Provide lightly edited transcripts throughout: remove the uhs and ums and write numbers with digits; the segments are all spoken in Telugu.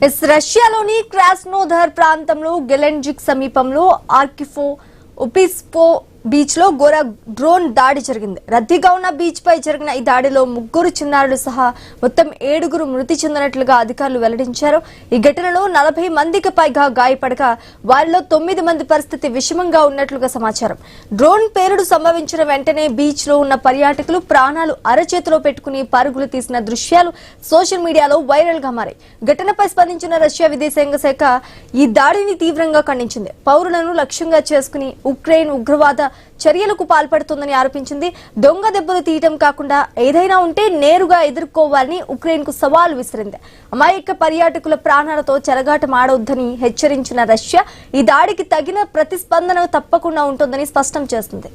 రష్యాలోని క్రాస్నోదర్ ప్రాంతంలో గెలెంజిక్ సమీపంలో ఆర్కిఫో ఉపిస్పో బీచ్ లో ఘోర డ్రోన్ దాడి జరిగింది. రద్దీగా ఉన్న బీచ్ పై జరిగిన ఈ దాడిలో 3 చిన్నారులు సహా మొత్తం 7 మృతి చెందినట్లుగా అధికారులు వెల్లడించారు. ఈ ఘటనలో 40 మందికి పైగా గాయపడగా వారిలో 9 మంది పరిస్థితి విషమంగా ఉన్నట్లుగా సమాచారం. డ్రోన్ పేలుడు సంభవించిన వెంటనే బీచ్ లో ఉన్న పర్యాటకులు ప్రాణాలు అరచేతిలో పెట్టుకుని పరుగులు తీసిన దృశ్యాలు సోషల్ మీడియాలో వైరల్ గా మారాయి. ఘటనపై స్పందించిన రష్యా విదేశాంగ శాఖ ఈ దాడిని తీవ్రంగా ఖండించింది. పౌరులను లక్ష్యంగా చేసుకుని ఉక్రెయిన్ ఉగ్రవాద చర్యలకు పాల్పడుతుందని ఆరోపించింది. దొంగ దెబ్బలు తీయటం కాకుండా ఏదైనా ఉంటే నేరుగా ఎదుర్కోవాలని ఉక్రెయిన్ కు సవాల్ విసిరింది. అమాయక పర్యాటకుల ప్రాణాలతో చెలగాటం ఆడొద్దని హెచ్చరించిన రష్యా ఈ దాడికి తగిన ప్రతిస్పందన తప్పకుండా ఉంటుందని స్పష్టం చేస్తుంది.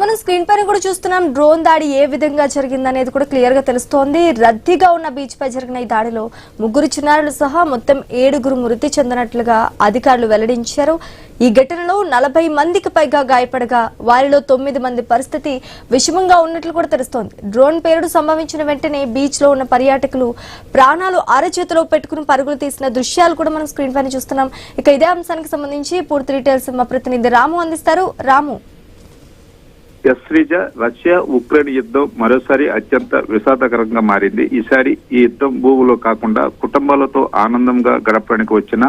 మనం స్క్రీన్ పైన కూడా చూస్తున్నాం. డ్రోన్ దాడి ఏ విధంగా జరిగిందనేది కూడా క్లియర్ గా తెలుస్తోంది. రద్దీగా ఉన్న బీచ్ పై జరిగిన ఈ దాడిలో 3 చిన్నారులు సహా మొత్తం 7 మృతి చెందినట్లుగా అధికారులు వెల్లడించారు. ఈ ఘటనలో 40 మందికి పైగా గాయపడగా వారిలో 9 మంది పరిస్థితి విషమంగా ఉన్నట్లు కూడా తెలుస్తోంది. డ్రోన్ పేలుడు సంభవించిన వెంటనే బీచ్ లో ఉన్న పర్యాటకులు ప్రాణాలు అరచేతిలో పెట్టుకుని పరుగులు తీసిన దృశ్యాలు కూడా మనం స్క్రీన్ పైన చూస్తున్నాం. ఇక ఇదే అంశానికి సంబంధించి పూర్తి డీటెయిల్స్ మా ప్రతినిధి రాము అందిస్తారు. రాము. శ్రీజ, రష్యా ఉక్రెయిన్ యుద్ధం మరోసారి అత్యంత విషాదకరంగా మారింది. ఈసారి ఈ యుద్ధం భూములో కాకుండా కుటుంబాలతో ఆనందంగా గడపడానికి వచ్చిన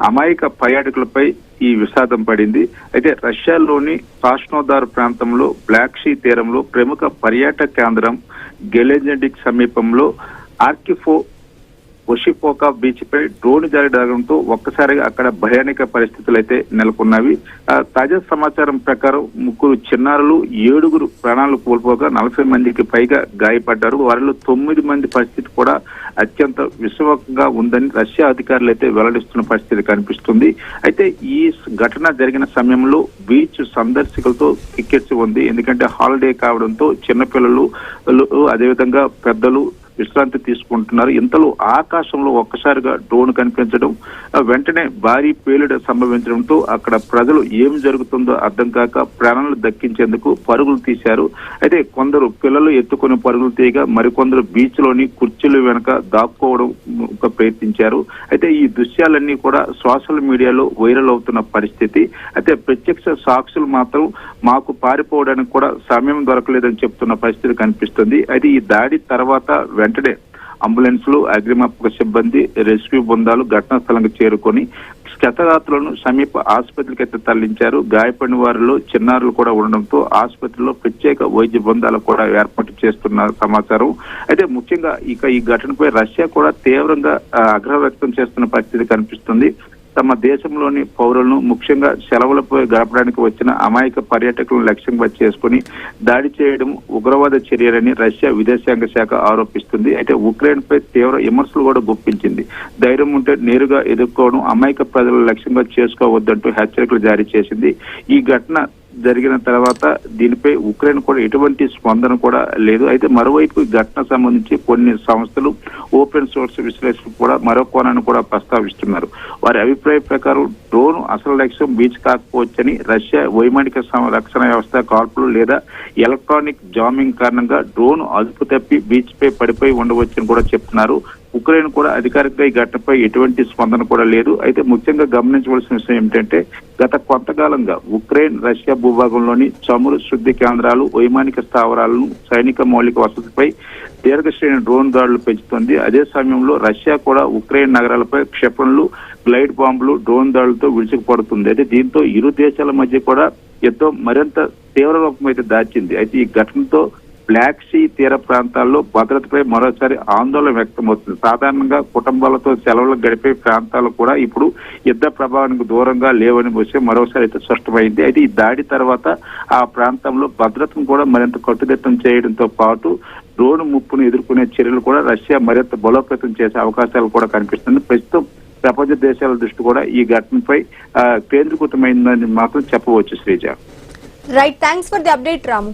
అమాయక పర్యాటకులపై ఈ విషాదం పడింది. అయితే రష్యాలోని క్రాస్నోదార్ ప్రాంతంలో బ్లాక్ సీ తీరంలో ప్రముఖ పర్యాటక కేంద్రం గెలెంజిక్ సమీపంలో ఆర్కిఫో ఒషిపోకా బీచ్ పై డ్రోన్ దాడి జరగడంతో ఒక్కసారిగా అక్కడ భయానక పరిస్థితులు అయితే నెలకొన్నవి. తాజా సమాచారం ప్రకారం 3 చిన్నారులు 7 ప్రాణాలు కోల్పోగా 40 మందికి పైగా గాయపడ్డారు. వారిలో 9 మంది పరిస్థితి కూడా అత్యంత విషమంగా ఉందని రష్యా అధికారులు అయితే వెల్లడిస్తున్న పరిస్థితి కనిపిస్తుంది. అయితే ఈ ఘటన జరిగిన సమయంలో బీచ్ సందర్శకులతో కిక్కెచ్చి ఉంది. ఎందుకంటే హాలిడే కావడంతో చిన్నపిల్లలు అదేవిధంగా పెద్దలు విశ్రాంతి తీసుకుంటున్నారు. ఇంతలో ఆకాశంలో ఒక్కసారిగా డ్రోన్ కనిపించడం, వెంటనే భారీ పేలుడు సంభవించడంతో అక్కడ ప్రజలు ఏం జరుగుతుందో అర్థం కాక ప్రాణాలు దక్కించేందుకు పరుగులు తీశారు. అయితే కొందరు పిల్లలు ఎత్తుకుని పరుగులు తీయగా మరికొందరు బీచ్ లోని కుర్చీలు వెనక దాక్కోవడం ప్రయత్నించారు. అయితే ఈ దృశ్యాలన్నీ కూడా సోషల్ మీడియాలో వైరల్ అవుతున్న పరిస్థితి. అయితే ప్రత్యక్ష సాక్షులు మాత్రం మాకు పారిపోవడానికి కూడా సమయం దొరకలేదని చెప్తున్న పరిస్థితి కనిపిస్తుంది. అయితే ఈ దాడి తర్వాత వెంటనే అంబులెన్స్లు, అగ్నిమాపక సిబ్బంది, రెస్క్యూ బృందాలు ఘటనా స్థలానికి చేరుకొని క్షతగాత్రులను సమీప ఆసుపత్రికి అయితే తరలించారు. గాయపడిన వారిలో చిన్నారులు కూడా ఉండడంతో ఆసుపత్రిలో ప్రత్యేక వైద్య బృందాలు కూడా ఏర్పాటు చేస్తున్న సమాచారం. అయితే ముఖ్యంగా ఇక ఈ ఘటనపై రష్యా కూడా తీవ్రంగా ఆగ్రహం వ్యక్తం చేస్తున్న పరిస్థితి కనిపిస్తుంది. తమ దేశంలోని పౌరులను ముఖ్యంగా సెలవులపై గడపడానికి వచ్చిన అమాయక పర్యాటకులను లక్ష్యంగా చేసుకుని దాడి చేయడం ఉగ్రవాద చర్యలని రష్యా విదేశాంగ శాఖ ఆరోపిస్తుంది. అయితే ఉక్రెయిన్ పై తీవ్ర విమర్శలు కూడా గుప్పించింది. ధైర్యం ఉంటే నేరుగా ఎదుర్కోవడం, అమాయక ప్రజలను లక్ష్యంగా చేసుకోవద్దంటూ హెచ్చరికలు జారీ చేసింది. ఈ ఘటన జరిగిన తర్వాత దీనిపై ఉక్రెయిన్ కూడా ఎటువంటి స్పందన కూడా లేదు. అయితే మరోవైపు ఈ ఘటన సంబంధించి కొన్ని సంస్థలు ఓపెన్ సోర్స్ విశ్లేషకులు కూడా మరో కోణాన్ని కూడా ప్రస్తావిస్తున్నారు. వారి అభిప్రాయం ప్రకారం డ్రోన్ అసలు లక్ష్యం బీచ్ కాకపోవచ్చని, రష్యా వైమానిక రక్షణ వ్యవస్థ కాల్పులు లేదా ఎలక్ట్రానిక్ జామింగ్ కారణంగా డ్రోన్ అదుపు తప్పి బీచ్ పై పడిపోయి ఉండవచ్చని కూడా చెప్తున్నారు. ఉక్రెయిన్ కూడా అధికారికంగా ఈ ఘటనపై ఎటువంటి స్పందన కూడా లేదు. అయితే ముఖ్యంగా గమనించవలసిన విషయం ఏమిటంటే గత కొంతకాలంగా ఉక్రెయిన్ రష్యా భూభాగంలోని చమురు శుద్ధి కేంద్రాలు, వైమానిక స్థావరాలను, సైనిక మౌలిక వసతిపై దీర్ఘశ్రేణి డ్రోన్ దాడులు పెంచుతోంది. అదే సమయంలో రష్యా కూడా ఉక్రెయిన్ నగరాలపై క్షిపణులు, గ్లైడ్ బాంబులు, డ్రోన్ దాడులతో విరుచుకుపడుతుంది. అయితే దీంతో ఇరు దేశాల మధ్య కూడా యుద్ధం మరింత తీవ్ర రూపం అయితే దాచింది. అయితే ఈ ఘటనతో బ్లాక్ సీ తీర ప్రాంతాల్లో భద్రతపై మరోసారి ఆందోళన వ్యక్తమవుతుంది. సాధారణంగా కుటుంబాలతో సెలవులు గడిపే ప్రాంతాలు కూడా ఇప్పుడు యుద్ధ ప్రభావానికి దూరంగా లేవని విషయం మరోసారి అయితే స్పష్టమైంది. అయితే ఈ దాడి తర్వాత ఆ ప్రాంతంలో భద్రతను కూడా మరింత కట్టుదిట్టం చేయడంతో పాటు డ్రోన్ ముప్పును ఎదుర్కొనే చర్యలు కూడా రష్యా మరింత బలోపేతం చేసే అవకాశాలు కూడా కనిపిస్తుంది. ప్రస్తుతం ప్రపంచ దేశాల దృష్టి కూడా ఈ ఘటనపై కేంద్రీకృతమైందని మాత్రం చెప్పవచ్చు Sreeja. Right, thanks for the update Ramu.